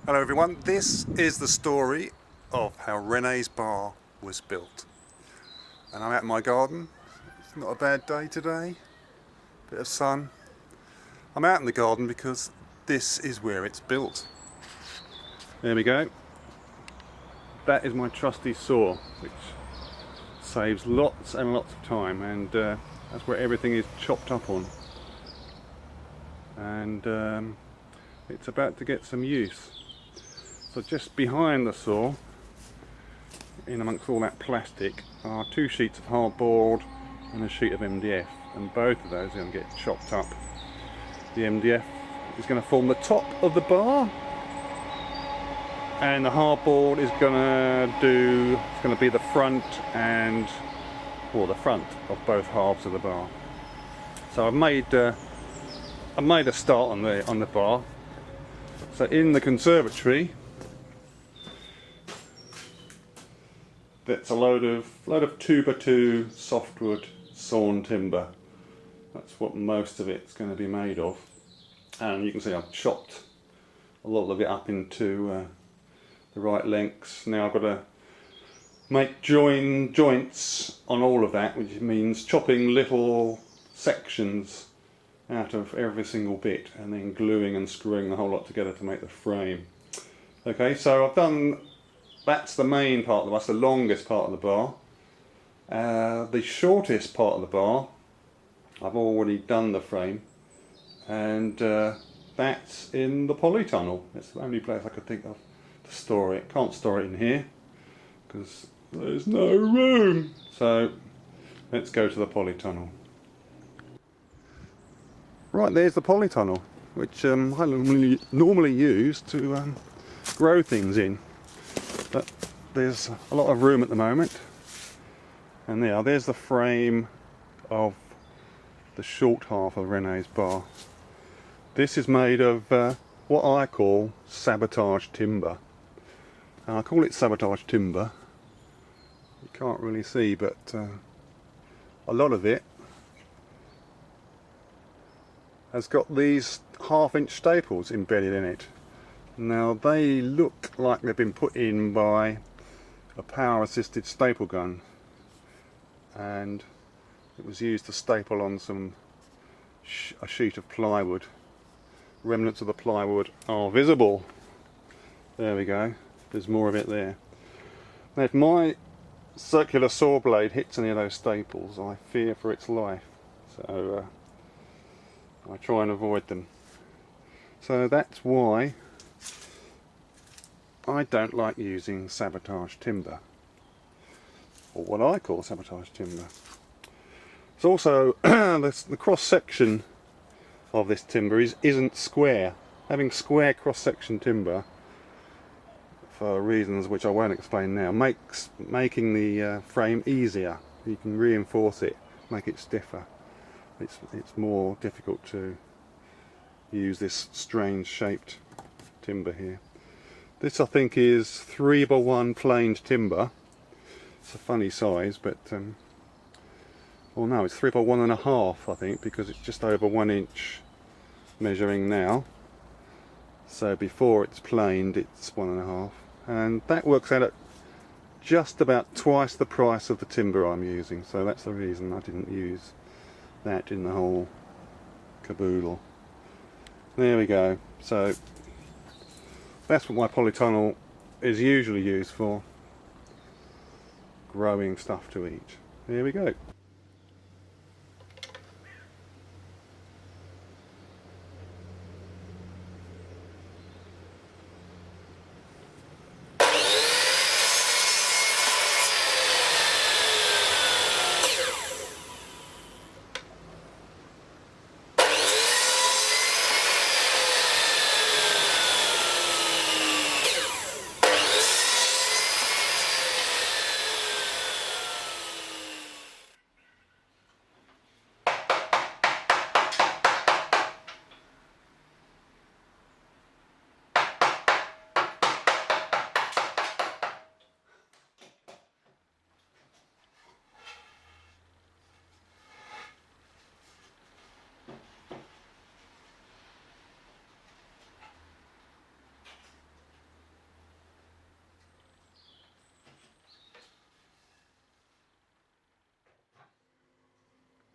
Hello everyone, this is the story of how Rene's bar was built. And I'm out in my garden. It's not a bad day today, bit of sun. I'm out in the garden because this is where it's built. There we go. That is my trusty saw, which saves lots and lots of time, and that's where everything is chopped up on. And it's about to get some use. So just behind the saw, in amongst all that plastic, are 2 sheets of hardboard and a sheet of MDF, and both of those are going to get chopped up. The MDF is going to form the top of the bar, and the hardboard is going to be the front and, or the front of both halves of the bar. So I've made a start on the bar. So in the conservatory, that's a load of 2x2 softwood sawn timber. That's what most of it's going to be made of. And you can see I've chopped a lot of it up into the right lengths. Now I've got to make joints on all of that, which means chopping little sections out of every single bit and then gluing and screwing the whole lot together to make the frame. Okay, so I've done, that's the main part of the bar, that's the longest part of the bar. The shortest part of the bar, I've already done the frame, and that's in the polytunnel. It's the only place I could think of to store it. Can't store it in here because there's no room. So let's go to the polytunnel. Right, there's the polytunnel, which I normally use to grow things in. But there's a lot of room at the moment. And there's the frame of the short half of Rene's bar. This is made of what I call sabotage timber. And I call it sabotage timber. You can't really see, but a lot of it has got these 1/2-inch staples embedded in it. Now they look like they've been put in by a power assisted staple gun, and it was used to staple on a sheet of plywood. Remnants of the plywood are visible. There we go, there's more of it there. Now if my circular saw blade hits any of those staples, I fear for its life, so I try and avoid them. So that's why I don't like using sabotage timber, or what I call sabotage timber. It's also the cross section of this timber isn't square. Having square cross section timber, for reasons which I won't explain now, makes making the frame easier. You can reinforce it, make it stiffer. It's more difficult to use this strange shaped timber here. This I think is 3x1 planed timber. It's a funny size, but well no, it's 3x1.5 I think, because it's just over 1 inch measuring now. So before it's planed it's 1.5, and that works out at just about twice the price of the timber I'm using. So that's the reason I didn't use that in the whole caboodle. There we go. So that's what my polytunnel is usually used for, growing stuff to eat. There we go.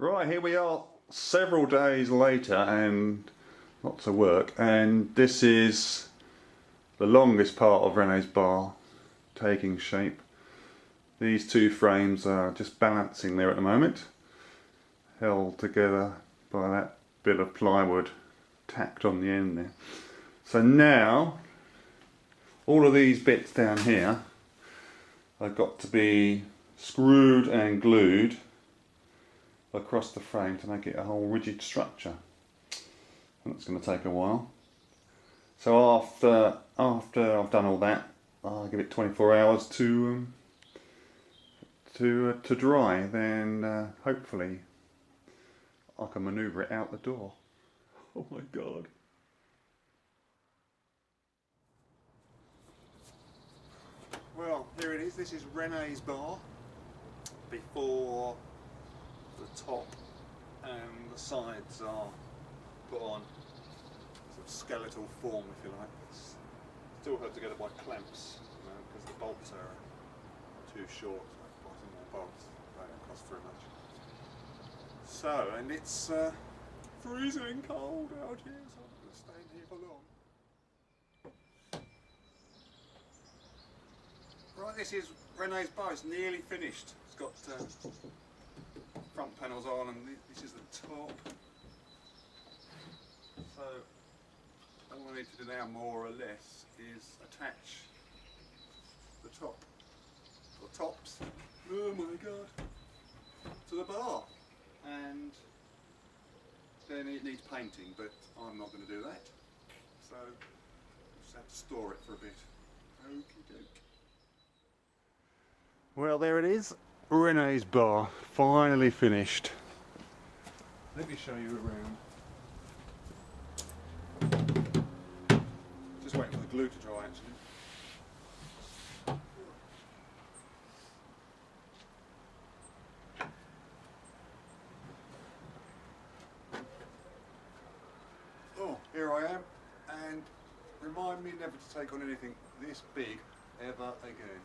Right, here we are several days later and lots of work, and this is the longest part of Rene's bar taking shape. These two frames are just balancing there at the moment, held together by that bit of plywood tacked on the end there. So now all of these bits down here have got to be screwed and glued across the frame to make it a whole rigid structure. And that's going to take a while. So after I've done all that, I'll give it 24 hours to dry. Then hopefully I can manoeuvre it out the door. Oh my god. Well, here it is. This is Rene's bar before the top and the sides are put on sort of skeletal form, if you like. It's still held together by clamps, because the bolts are too short. Bottom more bolts, they don't cost very much. So, and it's freezing cold out here, so I'm not going to stay in here for long. Right, this is Rene's bar. It's nearly finished. It's got front panels on, and this is the top. So all I need to do now, more or less, is attach the top, or tops, oh my god, to the bar, and then it needs painting, but I'm not going to do that, so just have to store it for a bit. Okie doke. Well, there it is, Rene's bar, finally finished. Let me show you around. Just waiting for the glue to dry, actually. Oh, here I am, and remind me never to take on anything this big ever again.